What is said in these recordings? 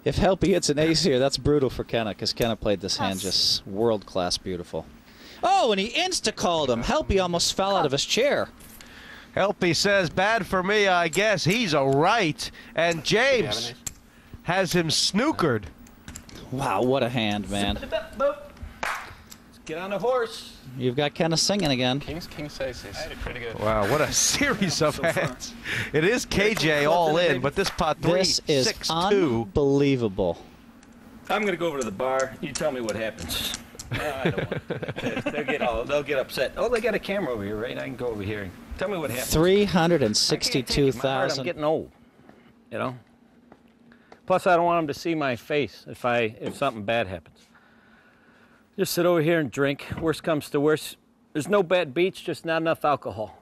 If Helpy hits an ace here, that's brutal for Kenna, because Kenna played this hand just world-class beautiful. Oh, and he insta-called him. Helpy almost fell out of his chair. Helpy says, bad for me, I guess. He's a right. And James has him snookered. Wow, what a hand, man. Let's get on the horse. You've got Kenna singing again. Kings, aces. Pretty good. Wow, what a series of hands. It is KJ all in, but this pot 3, This is 6, 2. unbelievable. I'm going to go over to the bar. You tell me what happens. No, I don't want they'll get upset. Oh, they got a camera over here, right? I can go over here and tell me what happens. 362,000. I'm getting old, you know. Plus, I don't want them to see my face if something bad happens. Just sit over here and drink. Worst comes to worst. There's no bad beats, just not enough alcohol.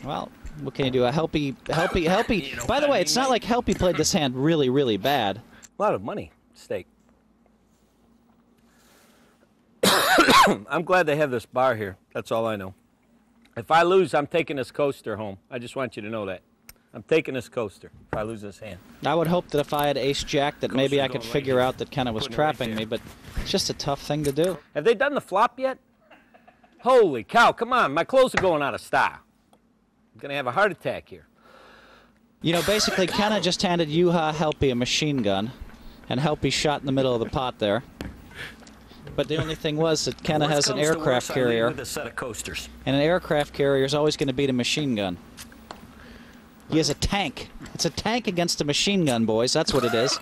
Well, what can you do? A Helpy. By the way, it's not like Helpy played this hand really, really bad. A lot of money at stake. I'm glad they have this bar here. That's all I know. If I lose, I'm taking this coaster home. I just want you to know that. I'm taking this coaster if I lose this hand. I would hope that if I had ace-jack that maybe I could figure out that Kenna was trapping me, but it's just a tough thing to do. Have they done the flop yet? Holy cow, come on. My clothes are going out of style. I'm going to have a heart attack here. You know, basically, Kenna just handed Helpy a machine gun, and Helpy shot in the middle of the pot there. But the only thing was that Kenna has an aircraft carrier, with a set of coasters. And an aircraft carrier is always going to beat a machine gun. He has a tank. It's a tank against a machine gun, boys. That's what it is.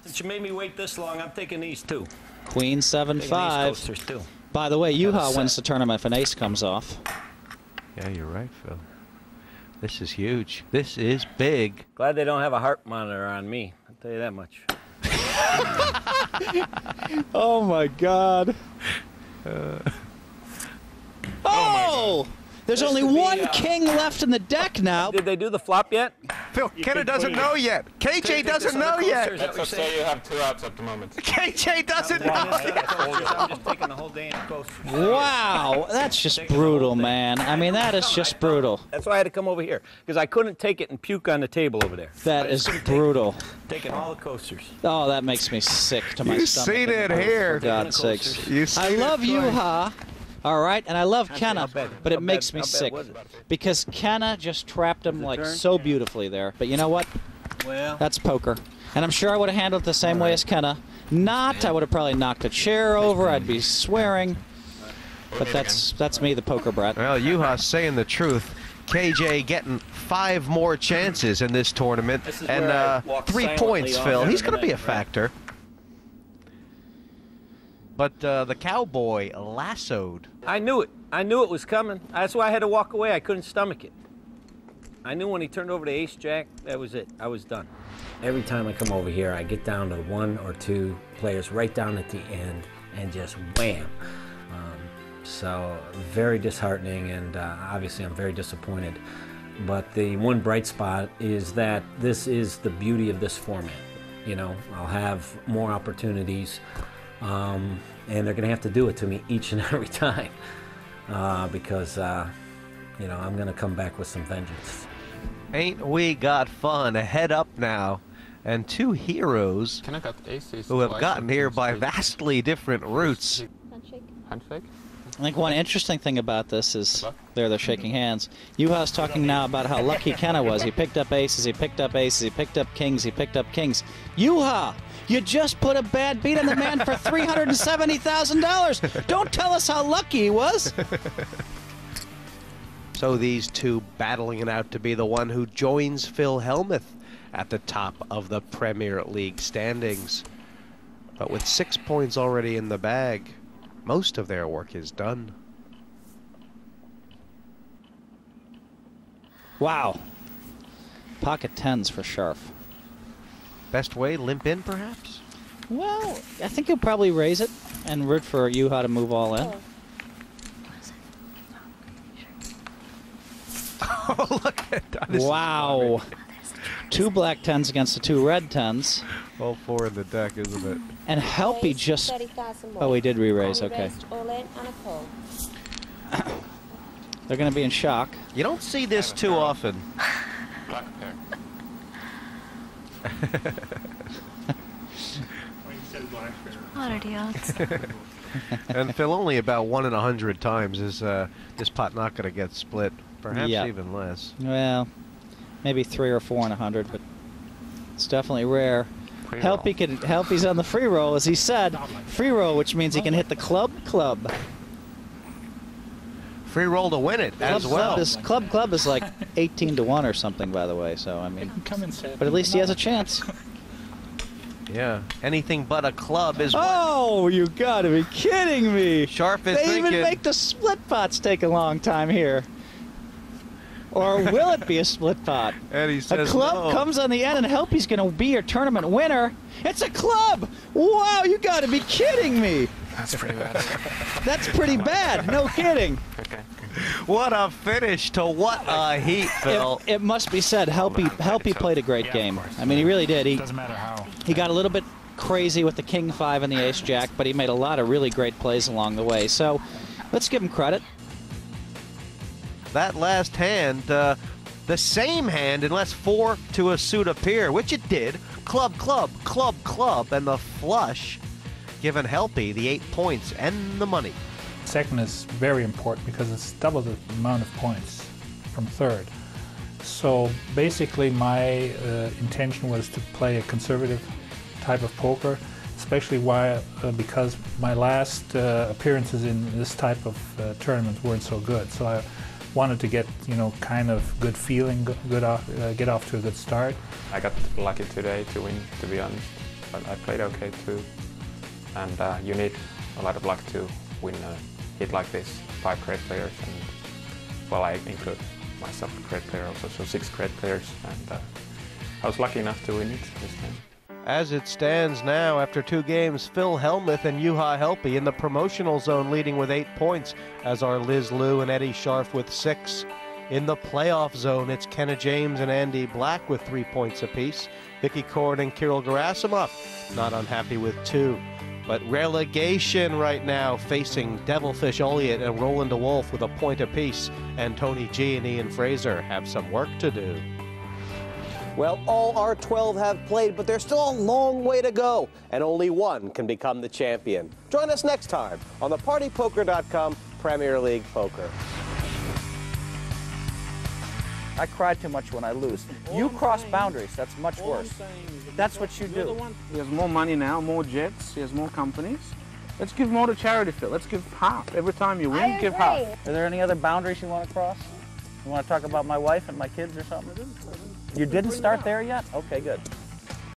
Since you made me wait this long, I'm taking these two. Queen 7-5. Coasters too. By the way, Yuha wins the tournament if an ace comes off. Yeah, you're right, Phil. This is huge. This is big. Glad they don't have a heart monitor on me. I'll tell you that much. Oh my God. Oh! There's only one king left in the deck now. Did they do the flop yet? Phil, Kenna doesn't know yet. KJ doesn't know yet. Let's just say you have 2 outs at the moment. KJ doesn't know yet. I'm just taking the whole day in coasters. Wow, that's just brutal, man. I mean, that is just brutal. That's why I had to come over here, because I couldn't take it and puke on the table over there. That is brutal. Taking all the coasters. Oh, that makes me sick to my stomach. You've seen it here. For God's sakes. I I love Yuha. All right, and I love Kenna, but it makes me how bad sick was it? because Kenna just trapped him like so beautifully there. But you know what? Well, That's poker. And I'm sure I would have handled it the same way as Kenna. I would have probably knocked a chair over. I'd be swearing. But that's me, the poker brat. Well, Yuha's saying the truth. KJ getting 5 more chances in this tournament. And 3 points, Phil. He's going to be a factor. But the cowboy lassoed. I knew it. I knew it was coming. That's why I had to walk away. I couldn't stomach it. I knew when he turned over to ace-jack, that was it. I was done. Every time I come over here, I get down to 1 or 2 players right down at the end and just wham. So very disheartening, and obviously I'm very disappointed. But the one bright spot is that this is the beauty of this format. You know, I'll have more opportunities. And they're going to have to do it to me each and every time because, you know, I'm going to come back with some vengeance. Ain't we got fun? A head up now. And 2 heroes who have gotten here by vastly different routes. Handshake? I think one interesting thing about this is they're shaking hands. Yuha's talking now about how lucky Kenna was. He picked up aces, he picked up aces, he picked up kings, he picked up kings. Yuha, you just put a bad beat on the man for $370,000. Don't tell us how lucky he was. So these 2 battling it out to be the one who joins Phil Hellmuth at the top of the Premier League standings. But with 6 points already in the bag, most of their work is done. Wow. Pocket 10s for Sharf. Best way, limp in perhaps? Well, I think he'll probably raise it and root for Yuha to move all in. Oh, look at that. Wow. 2 black 10s against the 2 red 10s. All 4 in the deck, isn't it? And Helpy just... Oh, he did re-raise, okay. They're going to be in shock. You don't see this too often. Black pair. What are the odds? And Phil, only about 1 in 100 times is this pot not going to get split. Perhaps Yep. even less. Well, maybe 3 or 4 in 100, but it's definitely rare. Helpy's on the free roll, as he said. Free roll, which means he can hit the club. Free roll to win it as well. Club is like 18 to 1 or something, by the way. So I mean, but at least he has a chance. Yeah. Anything but a club is. Oh, you gotta be kidding me! Sharp is They thinking. even make the split pots take a long time here. Or will it be a split pot? And he A says club no. comes on the end, and Helpy's going to be your tournament winner. It's a club! Wow, you got to be kidding me! That's pretty bad. That's pretty bad, no kidding. Okay. What a finish to what a heat, Phil. It must be said, Helpy played a great game. I mean, he really did. Doesn't matter how. He got a little bit crazy with the King 5 and the Ace Jack, but he made a lot of really great plays along the way. So let's give him credit. That last hand, the same hand, unless 4 to a suit appear, which it did. Club, club, club, club, and the flush, giving Helpy the 8 points and the money. Second is very important because it's double the amount of points from third. So basically my intention was to play a conservative type of poker, especially because my last appearances in this type of tournament weren't so good. So I wanted to get, kind of good feeling, get off to a good start. I got lucky today to win, to be honest, but I played okay too. And you need a lot of luck to win a hit like this. 5 great players, and well, I include myself a great player also, so 6 great players, and I was lucky enough to win it this time. As it stands now, after 2 games, Phil Hellmuth and Juha Helpy in the promotional zone leading with 8 points, as are Liz Liu and Eddie Scharf with 6. In the playoff zone, it's Kenna James and Andy Black with 3 points apiece. Vicky Cord and Kirill Gerasimov not unhappy with 2. But relegation right now, facing Devilfish Elliott and Roland DeWolf with a point apiece, and Tony G and Ian Fraser have some work to do. Well, all our 12 have played, but there's still a long way to go, and only one can become the champion. Join us next time on the PartyPoker.com Premier League Poker. I cry too much when I lose. You cross boundaries, that's much worse. That's what you do. He has more money now, more jets, he has more companies. Let's give more to charity, Phil. Let's give half. Every time you win, give half. Are there any other boundaries you want to cross? You want to talk about my wife and my kids or something? You didn't start there yet? Okay, good.